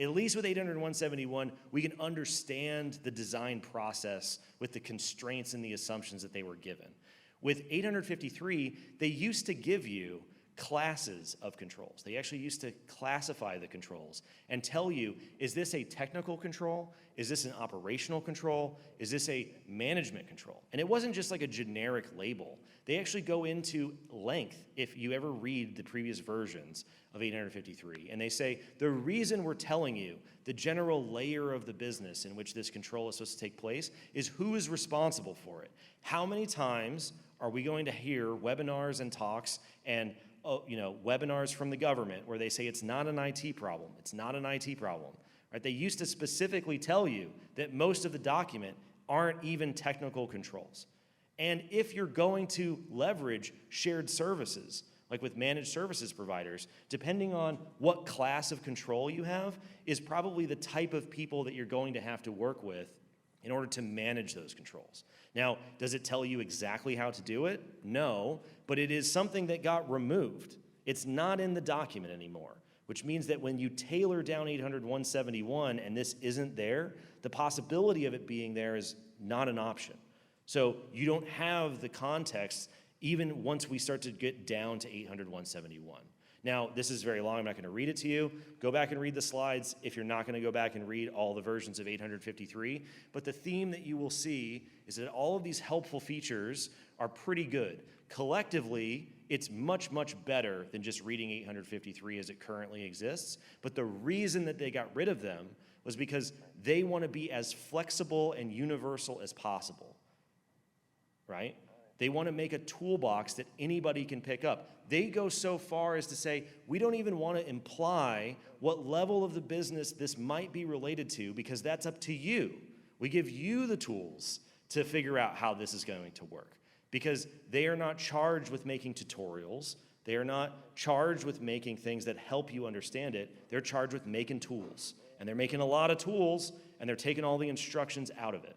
At least with 800.171, we can understand the design process with the constraints and the assumptions that they were given. With 853, they used to give you classes of controls. They actually used to classify the controls and tell you, is this a technical control? Is this an operational control? Is this a management control? And it wasn't just like a generic label. They actually go into length if you ever read the previous versions of 853. And they say, the reason we're telling you the general layer of the business in which this control is supposed to take place is who is responsible for it. How many times are we going to hear webinars and talks and webinars from the government where they say it's not an IT problem, it's not an IT problem, right? They used to specifically tell you that most of the document aren't even technical controls. And if you're going to leverage shared services, like with managed services providers, depending on what class of control you have, is probably the type of people that you're going to have to work with in order to manage those controls. Now, does it tell you exactly how to do it? No, but it is something that got removed. It's not in the document anymore, which means that when you tailor down 800-171 and this isn't there, the possibility of it being there is not an option. So you don't have the context even once we start to get down to 800-171. Now, this is very long. I'm not going to read it to you. Go back and read the slides if you're not going to go back and read all the versions of 853. But the theme that you will see is that all of these helpful features are pretty good. Collectively, it's much, much better than just reading 853 as it currently exists. But the reason that they got rid of them was because they want to be as flexible and universal as possible, right? They want to make a toolbox that anybody can pick up. They go so far as to say, we don't even want to imply what level of the business this might be related to because that's up to you. We give you the tools to figure out how this is going to work because they are not charged with making tutorials. They are not charged with making things that help you understand it. They're charged with making tools. And they're making a lot of tools, and they're taking all the instructions out of it.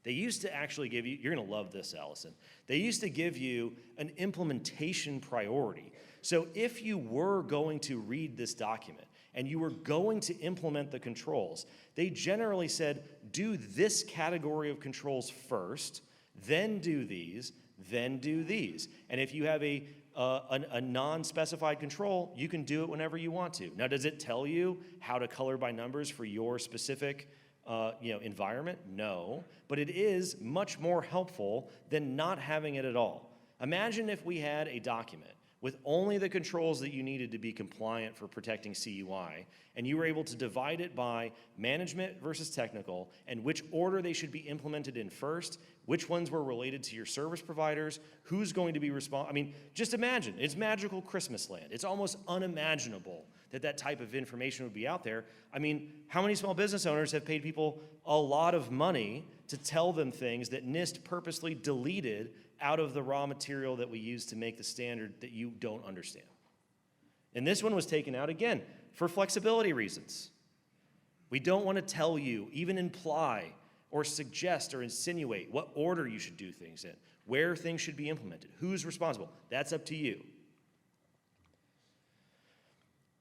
They used to actually give you, you're going to love this, Allison. They used to give you an implementation priority. So if you were going to read this document and you were going to implement the controls, they generally said, do this category of controls first, then do these, then do these. And if you have a non-specified control, you can do it whenever you want to. Now, does it tell you how to color by numbers for your specific environment? No, but it is much more helpful than not having it at all. Imagine if we had a document with only the controls that you needed to be compliant for protecting CUI, and you were able to divide it by management versus technical, and which order they should be implemented in first, which ones were related to your service providers, who's going to be responsible. I mean, just imagine, it's magical Christmas land. It's almost unimaginable that that type of information would be out there. I mean, how many small business owners have paid people a lot of money to tell them things that NIST purposely deleted out of the raw material that we use to make the standard that you don't understand? And this one was taken out again for flexibility reasons. We don't want to tell you, even imply or suggest or insinuate what order you should do things in, where things should be implemented, who's responsible. That's up to you.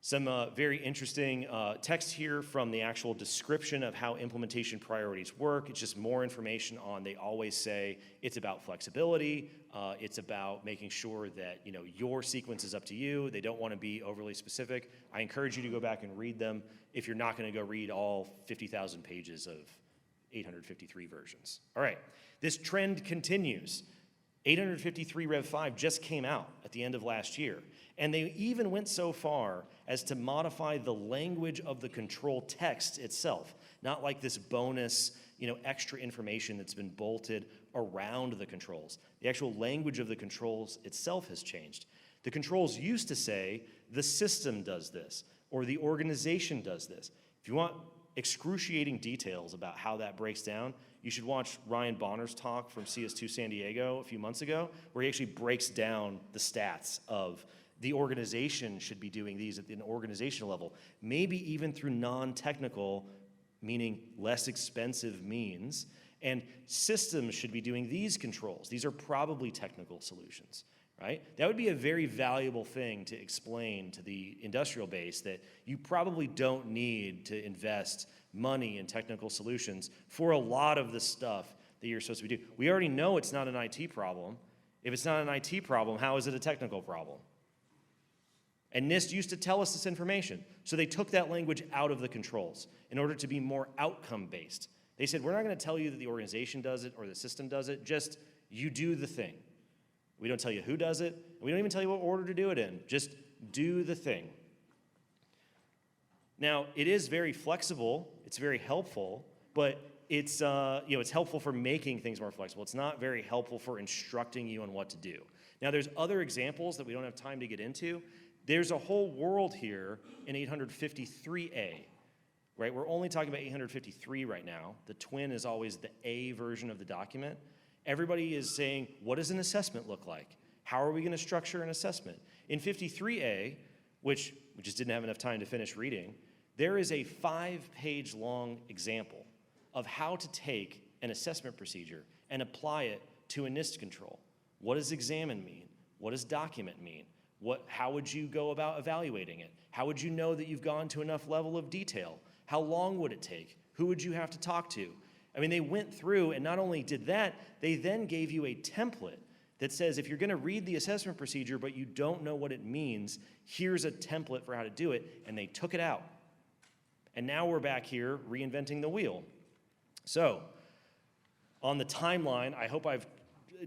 Some very interesting text here from the actual description of how implementation priorities work. It's just more information on, they always say it's about flexibility. It's about making sure that your sequence is up to you. They don't want to be overly specific. I encourage you to go back and read them if you're not going to go read all 50,000 pages of 853 versions. All right, this trend continues. 853 Rev 5 just came out at the end of last year. And they even went so far as to modify the language of the control text itself, not like this bonus, extra information that's been bolted around the controls. The actual language of the controls itself has changed. The controls used to say, the system does this, or the organization does this. If you want excruciating details about how that breaks down, you should watch Ryan Bonner's talk from CS2 San Diego a few months ago, where he actually breaks down the stats of the organization should be doing these at an organizational level, maybe even through non-technical, meaning less expensive means, and systems should be doing these controls. These are probably technical solutions, right? That would be a very valuable thing to explain to the industrial base, that you probably don't need to invest money in technical solutions for a lot of the stuff that you're supposed to be doing. We already know it's not an IT problem. If it's not an IT problem, how is it a technical problem? And NIST used to tell us this information. So they took that language out of the controls in order to be more outcome-based. They said, we're not going to tell you that the organization does it or the system does it, just you do the thing. We don't tell you who does it, and we don't even tell you what order to do it in. Just do the thing. Now, it is very flexible, it's very helpful, but it's helpful for making things more flexible. It's not very helpful for instructing you on what to do. Now, there's other examples that we don't have time to get into. There's a whole world here in 853A, right? We're only talking about 853 right now. The twin is always the A version of the document. Everybody is saying, what does an assessment look like? How are we going to structure an assessment? In 53A, which we just didn't have enough time to finish reading, there is a 5-page long example of how to take an assessment procedure and apply it to a NIST control. What does examine mean? What does document mean? How would you go about evaluating it? How would you know that you've gone to enough level of detail? How long would it take? Who would you have to talk to? I mean, they went through and not only did that, they then gave you a template that says if you're going to read the assessment procedure but you don't know what it means, here's a template for how to do it, and they took it out. And now we're back here reinventing the wheel. So, on the timeline, I hope I've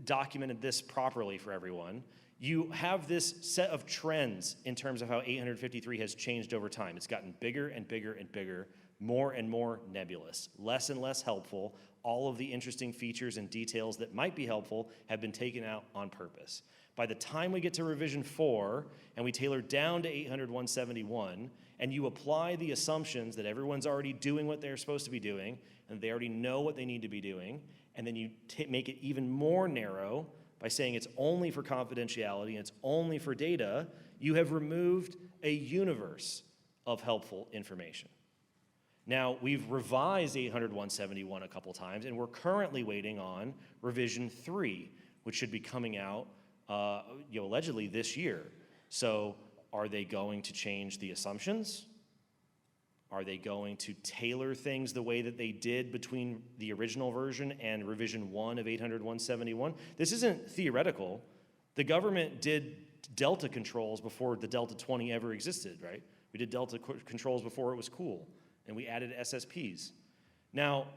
documented this properly for everyone. You have this set of trends in terms of how 853 has changed over time. It's gotten bigger and bigger and bigger, more and more nebulous, less and less helpful. All of the interesting features and details that might be helpful have been taken out on purpose. By the time we get to revision 4 and we tailor down to 800-171, and you apply the assumptions that everyone's already doing what they're supposed to be doing, and they already know what they need to be doing, and then you make it even more narrow by saying it's only for confidentiality and it's only for data, you have removed a universe of helpful information. Now, we've revised 800-171 a couple times, and we're currently waiting on revision 3, which should be coming out allegedly this year. So are they going to change the assumptions? Are they going to tailor things the way that they did between the original version and revision 1 of 800-171? This isn't theoretical. The government did Delta controls before the Delta 20 ever existed, right? We did Delta controls before it was cool, and we added SSPs. Now,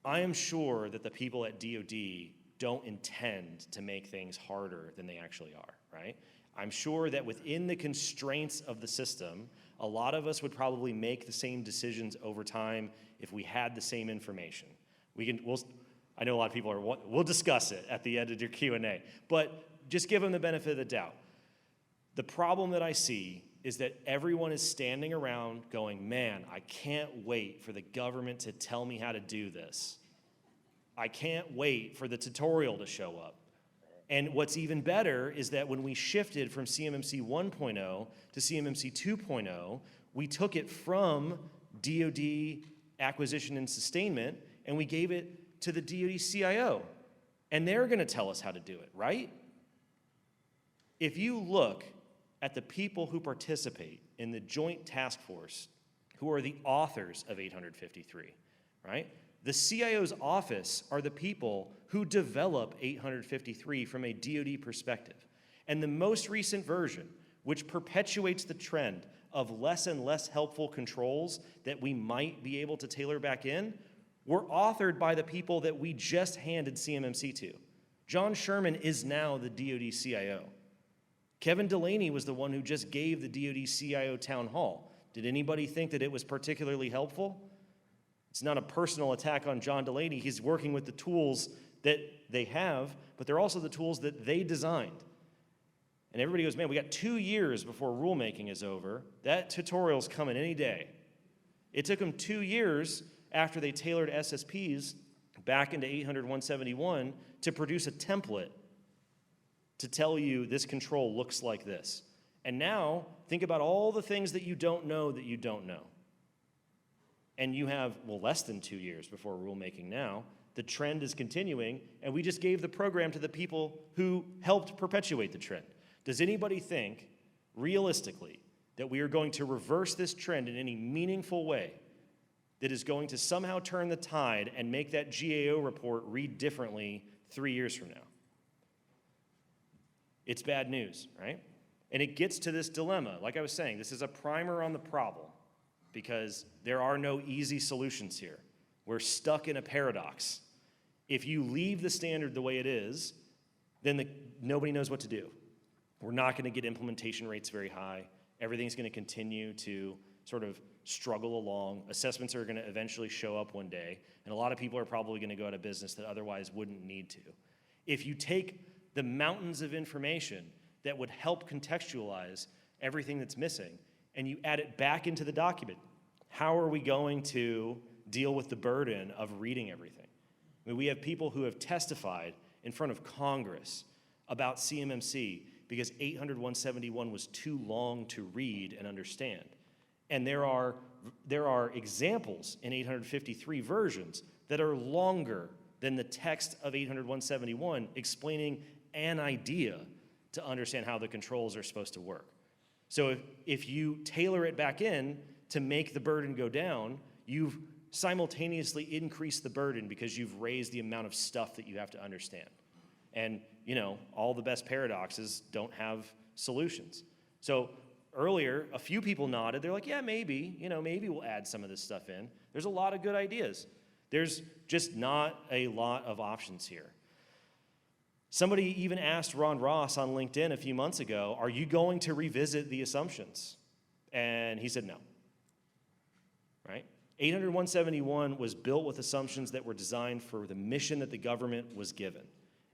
I am sure that the people at DoD don't intend to make things harder than they actually are, right? I'm sure that within the constraints of the system, a lot of us would probably make the same decisions over time if we had the same information. I know a lot of people we'll discuss it at the end of your Q&A, but just give them the benefit of the doubt. The problem that I see is that everyone is standing around going, man, I can't wait for the government to tell me how to do this. I can't wait for the tutorial to show up. And what's even better is that when we shifted from CMMC 1.0 to CMMC 2.0, we took it from DoD acquisition and sustainment, and we gave it to the DoD CIO. And they're going to tell us how to do it, right? If you look at the people who participate in the Joint Task Force, who are the authors of 853, right? The CIO's office are the people who develop 853 from a DoD perspective. And the most recent version, which perpetuates the trend of less and less helpful controls that we might be able to tailor back in, were authored by the people that we just handed CMMC to. John Sherman is now the DoD CIO. Kevin Delaney was the one who just gave the DoD CIO town hall. Did anybody think that it was particularly helpful? It's not a personal attack on John Delaney. He's working with the tools that they have, but they're also the tools that they designed. And everybody goes, man, we got 2 years before rulemaking is over. That tutorial's coming any day. It took them 2 years after they tailored SSPs back into 800-171 to produce a template to tell you this control looks like this. And now, think about all the things that you don't know that you don't know. And you have, less than 2 years before rulemaking now. The trend is continuing, and we just gave the program to the people who helped perpetuate the trend. Does anybody think, realistically, that we are going to reverse this trend in any meaningful way that is going to somehow turn the tide and make that GAO report read differently 3 years from now? It's bad news, right? And it gets to this dilemma. Like I was saying, this is a primer on the problem because there are no easy solutions here. We're stuck in a paradox. If you leave the standard the way it is, then nobody knows what to do. We're not going to get implementation rates very high. Everything's going to continue to sort of struggle along. Assessments are going to eventually show up one day, and a lot of people are probably going to go out of business that otherwise wouldn't need to. If you take the mountains of information that would help contextualize everything that's missing, and you add it back into the document, how are we going to deal with the burden of reading everything? I mean, we have people who have testified in front of Congress about CMMC because 800-171 was too long to read and understand. And there are examples in 853 versions that are longer than the text of 800-171 explaining an idea to understand how the controls are supposed to work. So if you tailor it back in to make the burden go down, you've simultaneously increased the burden because you've raised the amount of stuff that you have to understand. And, you know, all the best paradoxes don't have solutions. So earlier, a few people nodded. They're like, yeah, maybe, you know, maybe we'll add some of this stuff in. There's a lot of good ideas. There's just not a lot of options here. Somebody even asked Ron Ross on LinkedIn a few months ago, are you going to revisit the assumptions? And he said no, right? 800-171 was built with assumptions that were designed for the mission that the government was given.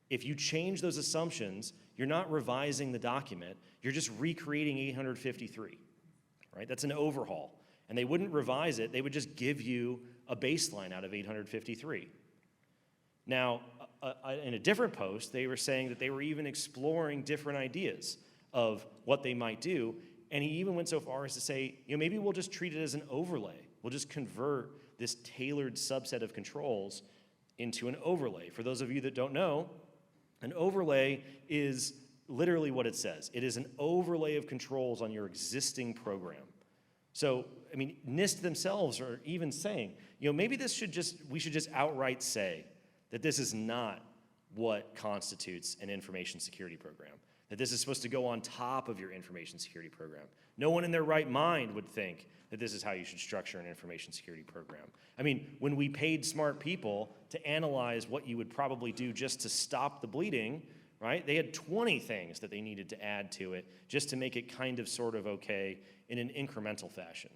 If you change those assumptions, you're not revising the document, you're just recreating 853, right? That's an overhaul. And they wouldn't revise it, they would just give you a baseline out of 853. Now, in a different post, they were saying that they were even exploring different ideas of what they might do, and he even went so far as to say, you know, maybe we'll just treat it as an overlay. We'll just convert this tailored subset of controls into an overlay. For those of you that don't know, an overlay is literally what it says. It is an overlay of controls on your existing program. So, I mean, NIST themselves are even saying, you know, maybe we should just outright say that this is not what constitutes an information security program, that this is supposed to go on top of your information security program. No one in their right mind would think that this is how you should structure an information security program. I mean, when we paid smart people to analyze what you would probably do just to stop the bleeding, right? They had 20 things that they needed to add to it just to make it kind of sort of okay in an incremental fashion.